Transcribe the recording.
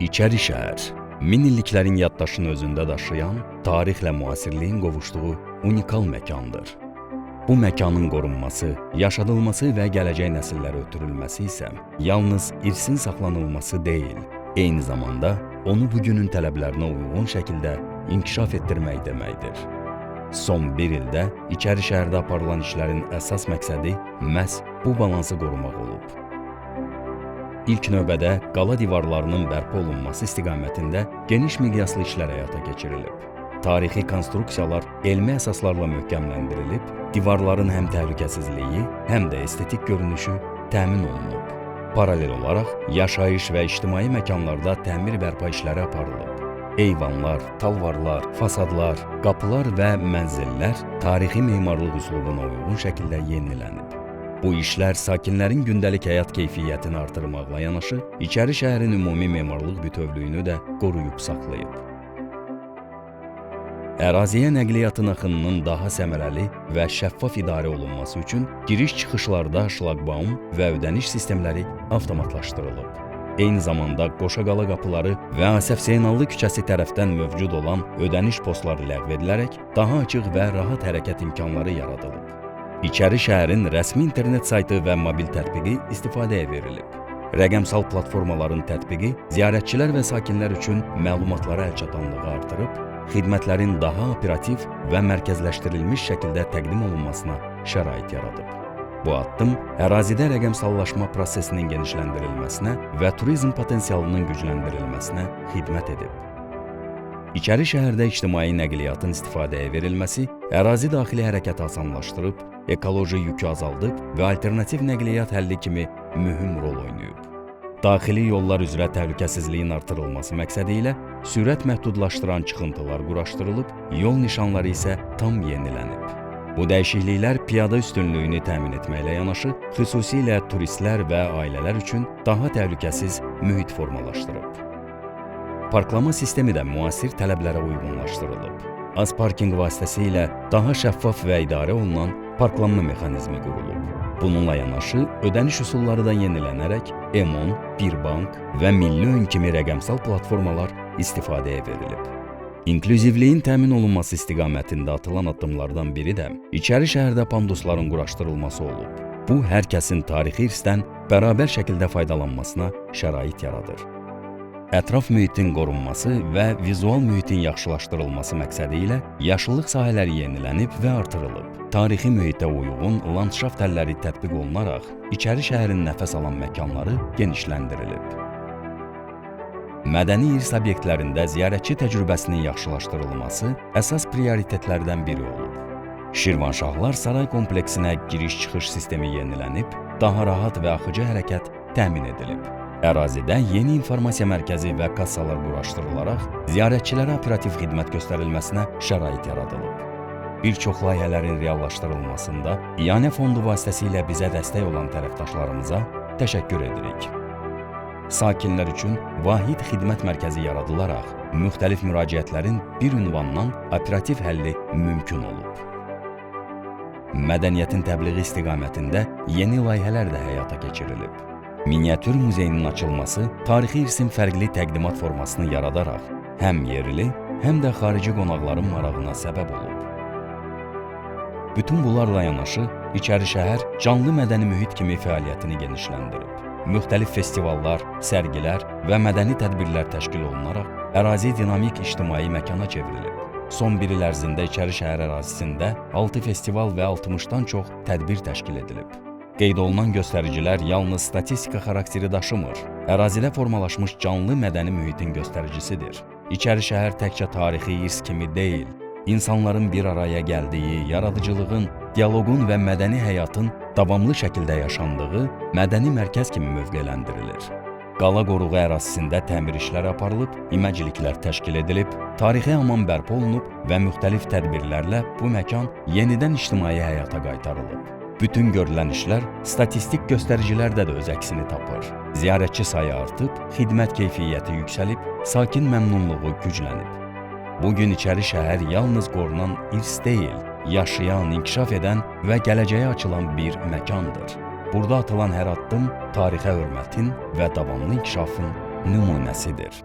İçəri şəhər, min illiklərin yaddaşını özündə daşıyan, tarixlə müasirliyin qovuşduğu unikal məkandır. Bu məkanın qorunması, yaşadılması və gələcək nəsillərə ötürülməsi isə yalnız irsin saxlanılması deyil, eyni zamanda onu bugünün tələblərinə uyğun şəkildə inkişaf etdirmək deməkdir. Son bir ildə İçəri şəhərdə aparılan işlərin əsas məqsədi məhz bu balansı qorumaq olub. İlk növbədə qala divarlarının bərpa olunması istiqamətində geniş miqyaslı işlər həyata keçirilib. Tarixi konstruksiyalar elmi əsaslarla möhkəmləndirilib, divarların həm təhlükəsizliyi, həm də estetik görünüşü təmin olunub. Paralel olaraq yaşayış və ictimai məkanlarda təmir bərpa işləri aparılıb. Eyvanlar, talvarlar, fasadlar, qapılar və mənzillər tarixi memarlıq üslubuna uyğun şəkildə yenilənib. Bu işlər sakinlərin gündəlik həyat keyfiyyətini artırmaqla yanaşı, İçəri şəhərin ümumi memarlıq bütövlüyünü də qoruyub saxlayıb. Əraziyə nəqliyyatın axınının daha səmərəli və şəffaf idarə olunması üçün giriş-çıxışlarda şlaqbaum və ödəniş sistemləri avtomatlaşdırılıb. Eyni zamanda Qoşaqala qapıları və Asəf Zeynallı küçəsi tərəfdən mövcud olan ödəniş postları ləğv edilərək daha açıq və rahat hərəkət imkanları yaradılıb. İçəri şəhərin rəsmi internet saytı və mobil tətbiqi istifadəyə verilib. Rəqəmsal platformaların tətbiqi ziyarətçilər və sakinlər üçün məlumatlara əlçatanlığı artırıb, xidmətlərin daha operativ və mərkəzləşdirilmiş şəkildə təqdim olunmasına şərait yaradıb. Bu addım ərazidə rəqəmsallaşma prosesinin genişləndirilməsinə və turizm potensialının gücləndirilməsinə xidmət edib. İçəri şəhərdə ictimai nəqliyyatın istifadəyə verilməsi ərazi daxili hərəkəti asanlaşdırıb, ekoloji yükü azaldıb və alternativ nəqliyyat həlli kimi mühüm rol oynayıb. Daxili yollar üzrə təhlükəsizliyin artırılması məqsədi ilə sürət məhdudlaşdıran çıxıntılar quraşdırılıb, yol nişanları isə tam yenilənib. Bu dəyişikliklər piyada üstünlüyünü təmin etməklə yanaşı, xüsusilə turistlər və ailələr üçün daha təhlükəsiz mühit formalaşdırıb. Parklama sistemi də müasir tələblərə uyğunlaşdırılıb. Az parkinq vasitəsilə daha şəffaf və idarə olunan parklanma mexanizmi qurulub. Bununla yanaşı, ödəniş üsulları da yenilənərək M10, Birbank və Milli Ön kimi rəqəmsal platformalar istifadəyə verilib. İnklüzivliyin təmin olunması istiqamətində atılan addımlardan biri də İçəri şəhərdə pandusların quraşdırılması olub. Bu, hər kəsin tarixi irsdən bərabər şəkildə faydalanmasına şərait yaradır. Ətraf mühitin qorunması və vizual mühitin yaxşılaşdırılması məqsədi ilə yaşıllıq sahələri yenilənib və artırılıb. Tarixi mühitə uyğun landşaft əlləri tətbiq olunaraq, İçəri şəhərin nəfəs alan məkanları genişləndirilib. Mədəni irs obyektlərində ziyarətçi təcrübəsinin yaxşılaşdırılması əsas prioritetlərdən biri olub. Şirvanşahlar Saray kompleksinə giriş-çıxış sistemi yenilənib, daha rahat və axıcı hərəkət təmin edilib. Ərazidə yeni informasiya mərkəzi və kassalar quraşdırılaraq ziyarətçilərə operativ xidmət göstərilməsinə şərait yaradılıb. Bir çox layihələrin reallaşdırılmasında İyanə fondu vasitəsilə bizə dəstək olan tərəfdaşlarımıza təşəkkür edirik. Sakinlər üçün vahid xidmət mərkəzi yaradılaraq, müxtəlif müraciətlərin bir ünvandan operativ həlli mümkün olub. Mədəniyyətin təbliği istiqamətində yeni layihələr də həyata keçirilib. Miniatür muzeyinin açılması tarixi irsin fərqli təqdimat formasını yaradaraq həm yerli, həm də xarici qonaqların marağına səbəb olub. Bütün bunlarla yanaşı, İçəri şəhər canlı mədəni mühit kimi fəaliyyətini genişləndirib. Müxtəlif festivallar, sərgilər və mədəni tədbirlər təşkil olunaraq ərazi dinamik ictimai məkana çevrilib. Son bir il ərzində İçəri şəhər ərazisində 6 festival və 60-dan çox tədbir təşkil edilib. Qeyd olunan göstəricilər yalnız statistika xarakteri daşımır, ərazidə formalaşmış canlı mədəni mühitin göstəricisidir. İçəri şəhər təkcə tarixi irs kimi deyil, insanların bir araya gəldiyi, yaradıcılığın, dialoqun və mədəni həyatın davamlı şəkildə yaşandığı mədəni mərkəz kimi mövqeləndirilir. Qala qoruğu ərazisində təmir işləri aparılıb, iməcliklər təşkil edilib, tarixi hamam bərpa olunub və müxtəlif tədbirlərlə bu məkan yenidən ictimai həyata qaytarılıb. Bütün görülən işlər statistik göstəricilərdə də öz əksini tapır. Ziyarətçi sayı artıb, xidmət keyfiyyəti yüksəlib, sakin məmnunluğu güclənib. Bugün İçəri şəhər yalnız qorunan irs deyil, yaşayan, inkişaf edən və gələcəyə açılan bir məkandır. Burada atılan hər addım tarixə hörmətin və davamlı inkişafın nümunəsidir.